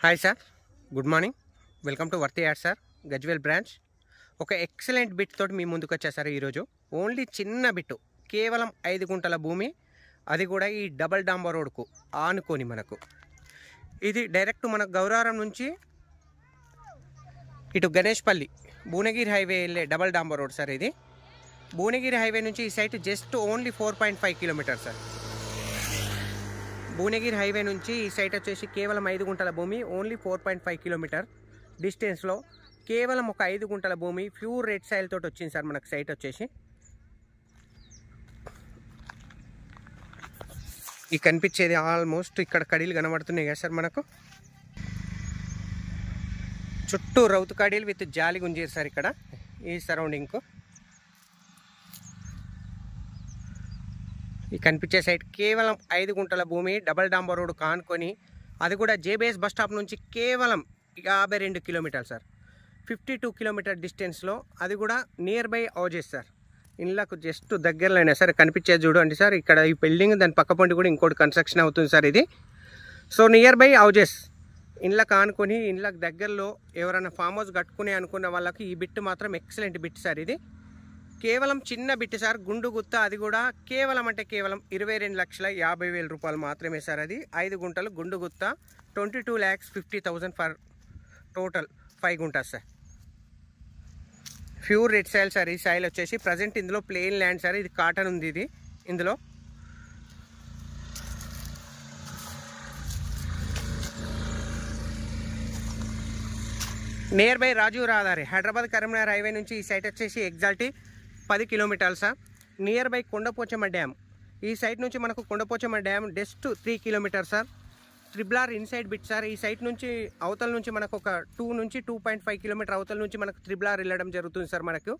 Hi sir, good morning. Welcome to worthy ad sir, Gajwel branch. ఒక excellent bit తోటి మీ ముందుకు వచ్చేసారు ఈరోజు. ఓన్లీ చిన్న బిట్టు, కేవలం 5 గుంటల భూమి, అది కూడా ఈ డబల్ డాంబర్ రోడ్కు ఆనుకొని మనకు. ఇది డైరెక్ట్ మన గౌరారం నుంచి ఇటు గణేష్పల్లి భువనగిరి హైవే వెళ్ళే డబల్ డాంబర్ రోడ్ సార్. ఇది భువనగిరి హైవే నుంచి ఈ site just only 4.5 kilometre sir. Bhuvanagiri highway నుంచి ఈ సైట్ వచ్చేసి కేవలం 5 గుంటల భూమి, ఓన్లీ 4.5 కిలోమీటర్ డిస్టెన్స్లో కేవలం ఒక 5 గుంటల భూమి ప్యూర్ రెడ్ సాయిల్ తోటి వచ్చింది సార్ మనకు సైట్ వచ్చేసి. ఈ కనిపించేది ఆల్మోస్ట్ ఇక్కడ కడీలు కనబడుతున్నాయి కదా సార్ మనకు. చుట్టూ రౌతు కడీలు విత్ జాలి గుంజేరు సార్ ఇక్కడ ఈ సరౌండింగ్కు. ఈ కనిపించే సైట్ కేవలం 5 గుంటల భూమి, డబల్ డాంబర్ రోడ్ కానుకొని, అది కూడా జేబీఎస్ బస్ స్టాప్ నుంచి కేవలం 52 కిలోమీటర్లు సార్. 52 కిలోమీటర్ డిస్టెన్స్లో, అది కూడా నియర్ బై హౌజెస్ సార్. ఇళ్ళకు జస్ట్ దగ్గరలోనే సార్ కనిపించేది చూడండి సార్. ఇక్కడ ఈ బిల్డింగ్ దాని పక్క పొంటి కూడా ఇంకోటి కన్స్ట్రక్షన్ అవుతుంది సార్ ఇది. సో నియర్ బై హౌజెస్, ఇళ్ళకు ఆనుకొని, ఇళ్ళకు దగ్గరలో ఎవరైనా ఫామ్ హౌస్ కట్టుకుని అనుకున్న వాళ్ళకి ఈ బిట్ మాత్రం ఎక్సలెంట్ బిట్ సార్. ఇది కేవలం చిన్న బిట్ సార్, గుండు గుత్త. అది కూడా కేవలం అంటే కేవలం 22,50,000 రూపాయలు మాత్రమే సార్. అది 5 గుంటలు గుండు గుత్త, 22,50,000 for total 5 guntas sir. Pure red soil sir. ఈ సాయిల్ వచ్చేసి ప్రజెంట్ ఇందులో ప్లెయిన్ ల్యాండ్ సార్. ఇది కాటన్ ఉంది ఇది ఇందులో. నియర్ బై రాజీవ్ రహదారి, హైదరాబాద్ కరీంనగర్ హైవే నుంచి ఈ సైట్ వచ్చేసి ఎగ్జాక్ట్లీ 10 కిలోమీటర్లు sir. Near by Kondapochamma dam. ఈ సైట్ నుంచి మనకు Kondapochamma dam just 3 kilometre sir. Triple inside bit sir. ఈ సైట్ నుంచి అవతల నుంచి మనకు ఒక 2 నుంచి 2.5 కిలోమీటర్ అవతల నుంచి మనకు ట్రిబుల్ వెళ్ళడం జరుగుతుంది సార్. మనకు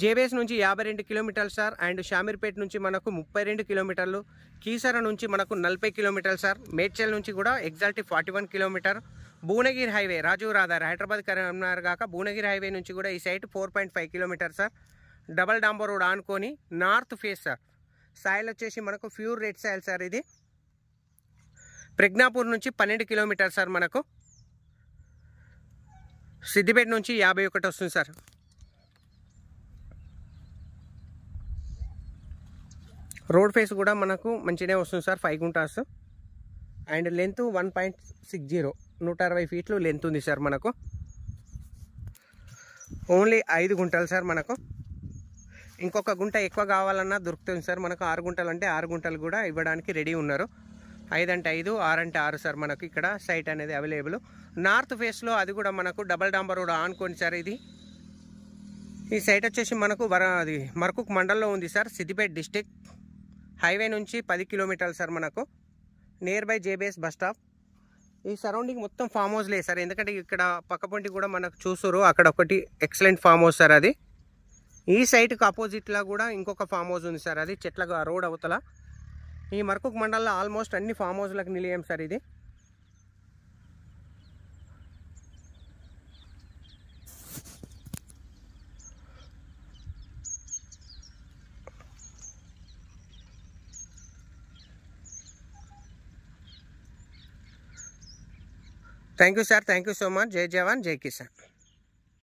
జేబీఎస్ నుంచి 52 కిలోమీటర్లు సార్. అండ్ షామీర్పేట నుంచి మనకు 32 కిలోమీటర్లు. కీసర నుంచి మనకు 40 కిలోమీటర్లు సార్. మేడ్చల్ నుంచి కూడా exactly 41 kilometre. Bhuvanagiri highway, Rajiv రహదారి, హైదరాబాద్ కరీంనగర్ కాక భువనగిరి హైవే నుంచి కూడా ఈ సైట్ 4.5 కిలోమీటర్ సార్. డబల్ డాంబర్ రోడ్ ఆనుకొని నార్త్ ఫేస్ సార్. సాయిల్ వచ్చేసి మనకు ప్యూర్ రెడ్ సాయిల్ సార్. ఇది ప్రజ్ఞాపూర్ నుంచి 12 కిలోమీటర్ సార్. మనకు సిద్దిపేట నుంచి 51 వస్తుంది సార్. రోడ్ ఫేస్ కూడా మనకు మంచిగానే వస్తుంది సార్, 5 గుంటాస్. అండ్ లెంత్ 1.60, 160 ఫీట్లు లెంత్ ఉంది సార్ మనకు. ఓన్లీ 5 గుంటలు సార్ మనకు. ఇంకొక గుంట ఎక్కువ కావాలన్నా దొరుకుతుంది సార్ మనకు. 6 గుంటలు అంటే 6 గుంటలు కూడా ఇవ్వడానికి రెడీ ఉన్నారు. 5 అంటే 5, 6 అంటే 6 సార్. మనకు ఇక్కడ సైట్ అనేది అవైలబుల్ నార్త్ ఫేస్లో. అది కూడా మనకు డబల్ డాంబర్ రోడ్ ఆనుకోండి సార్. ఇది ఈ సైట్ వచ్చేసి మనకు అది మర్కుక్ మండల్లో ఉంది సార్, సిద్దిపేట డిస్టిక్. హైవే నుంచి 10 కిలోమీటర్లు సార్ మనకు. Near by JBS bus stop. ఈ సరౌండింగ్ మొత్తం ఫామ్ హౌస్ లేదు సార్. ఎందుకంటే ఇక్కడ పక్కపొంటి కూడా మనకు చూసారు, అక్కడ ఒకటి ఎక్సలెంట్ ఫామ్ హౌస్ సార్. అది ఈ సైట్కి ఆపోజిట్లో కూడా ఇంకొక ఫామ్ హౌస్ ఉంది సార్. అది చెట్ల రోడ్ అవతల. ఈ మర్కుక్ మండలంలో ఆల్మోస్ట్ అన్ని ఫామ్ హౌస్లకు నిలయం సార్ ఇది. Thank you sir, thank you so much. జై జవాన్, జై కిసాన్.